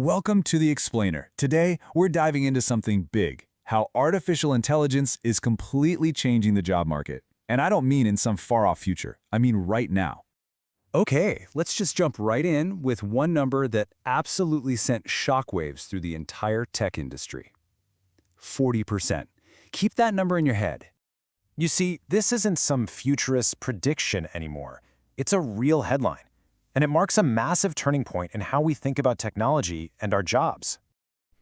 Welcome to The Explainer. Today, we're diving into something big, how artificial intelligence is completely changing the job market. And I don't mean in some far-off future, I mean right now. Okay, let's just jump right in with one number that absolutely sent shockwaves through the entire tech industry. 40%. Keep that number in your head. You see, this isn't some futurist prediction anymore. It's a real headline. And it marks a massive turning point in how we think about technology and our jobs.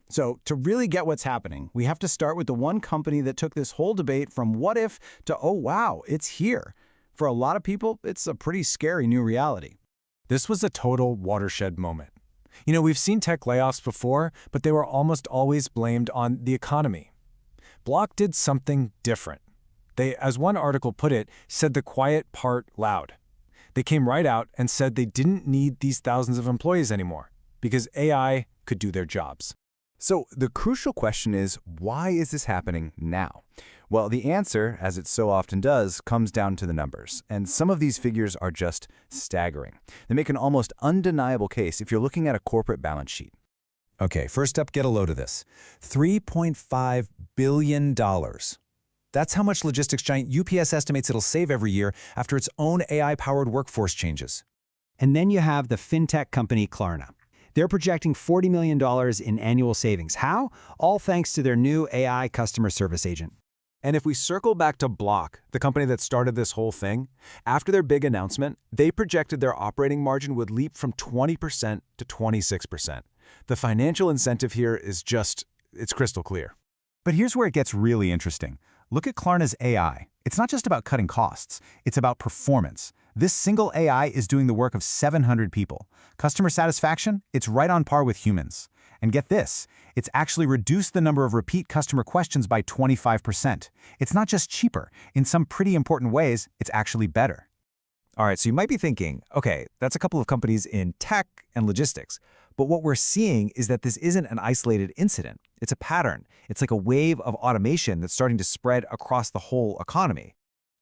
So to really get what's happening, we have to start with the one company that took this whole debate from what if to, oh wow, it's here. For a lot of people, it's a pretty scary new reality. This was a total watershed moment. You know, we've seen tech layoffs before, but they were almost always blamed on the economy. Block did something different. They, as one article put it, said the quiet part loud. They came right out and said they didn't need these thousands of employees anymore because AI could do their jobs. So the crucial question is, why is this happening now? Well, the answer, as it so often does, comes down to the numbers. And some of these figures are just staggering. They make an almost undeniable case if you're looking at a corporate balance sheet. Okay, first up, get a load of this. $3.5 billion. That's how much logistics giant UPS estimates it'll save every year after its own AI-powered workforce changes. And then you have the fintech company Klarna. They're projecting $40 million in annual savings. How? All thanks to their new AI customer service agent. And if we circle back to Block, the company that started this whole thing, after their big announcement, they projected their operating margin would leap from 20% to 26%. The financial incentive here is it's crystal clear. But here's where it gets really interesting. Look at Klarna's AI. It's not just about cutting costs. It's about performance. This single AI is doing the work of 700 people. Customer satisfaction, it's right on par with humans. And get this, it's actually reduced the number of repeat customer questions by 25%. It's not just cheaper. In some pretty important ways, it's actually better. All right, so you might be thinking, okay, that's a couple of companies in tech and logistics. But what we're seeing is that this isn't an isolated incident. It's a pattern. It's like a wave of automation that's starting to spread across the whole economy.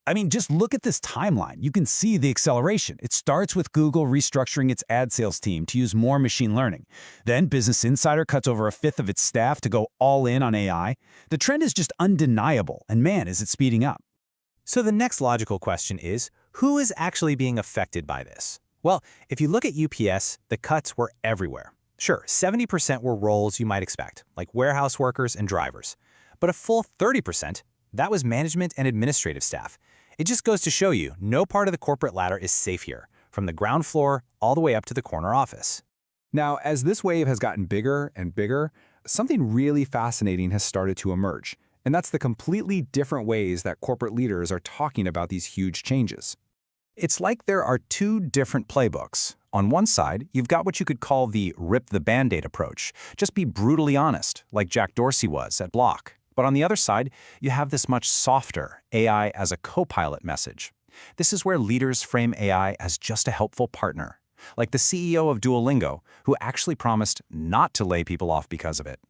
I mean, just look at this timeline. You can see the acceleration. It starts with Google restructuring its ad sales team to use more machine learning. Then Business Insider cuts over a fifth of its staff to go all in on AI. The trend is just undeniable, and man, is it speeding up. So the next logical question is, who is actually being affected by this? Well, if you look at UPS, the cuts were everywhere. Sure, 70% were roles you might expect, like warehouse workers and drivers. But a full 30%, that was management and administrative staff. It just goes to show you, no part of the corporate ladder is safe here, from the ground floor all the way up to the corner office. Now, as this wave has gotten bigger and bigger, something really fascinating has started to emerge. And that's the completely different ways that corporate leaders are talking about these huge changes. It's like there are two different playbooks. On one side, you've got what you could call the rip the Band-Aid approach. Just be brutally honest, like Jack Dorsey was at Block. But on the other side, you have this much softer AI as a co-pilot message. This is where leaders frame AI as just a helpful partner, like the CEO of Duolingo, who actually promised not to lay people off because of it.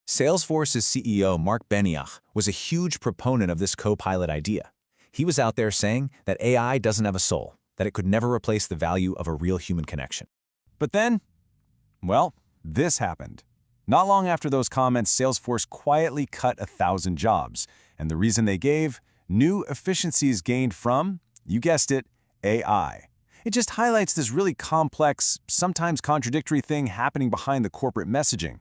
Salesforce's CEO Mark Benioff was a huge proponent of this co-pilot idea. He was out there saying that AI doesn't have a soul, that it could never replace the value of a real human connection. But then, well, this happened. Not long after those comments, Salesforce quietly cut 1,000 jobs. And the reason they gave? New efficiencies gained from, you guessed it, AI. It just highlights this really complex, sometimes contradictory thing happening behind the corporate messaging.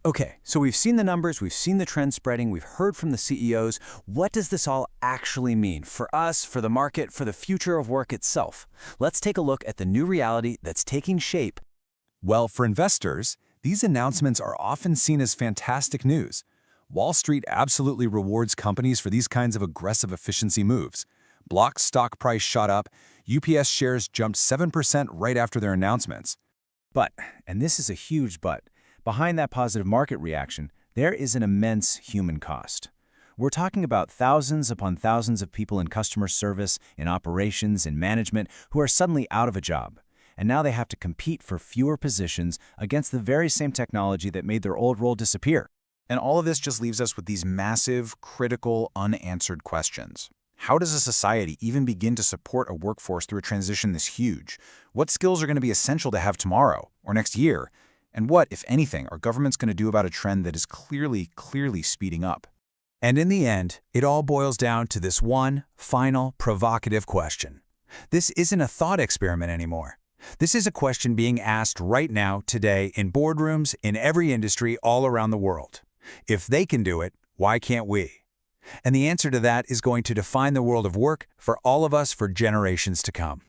Okay, so we've seen the numbers, we've seen the trend spreading, we've heard from the CEOs. What does this all actually mean for us, for the market, for the future of work itself? Let's take a look at the new reality that's taking shape. Well, for investors, these announcements are often seen as fantastic news. Wall Street absolutely rewards companies for these kinds of aggressive efficiency moves. Block's stock price shot up, UPS shares jumped 7% right after their announcements. But, and this is a huge but, behind that positive market reaction, there is an immense human cost. We're talking about thousands upon thousands of people in customer service, in operations, in management, who are suddenly out of a job. And now they have to compete for fewer positions against the very same technology that made their old role disappear. And all of this just leaves us with these massive, critical, unanswered questions. How does a society even begin to support a workforce through a transition this huge? What skills are going to be essential to have tomorrow or next year? And what, if anything, are governments going to do about a trend that is clearly speeding up? And in the end, it all boils down to this one final provocative question. This isn't a thought experiment anymore. This is a question being asked right now, today, in boardrooms, in every industry, all around the world. If they can do it, why can't we? And the answer to that is going to define the world of work for all of us for generations to come.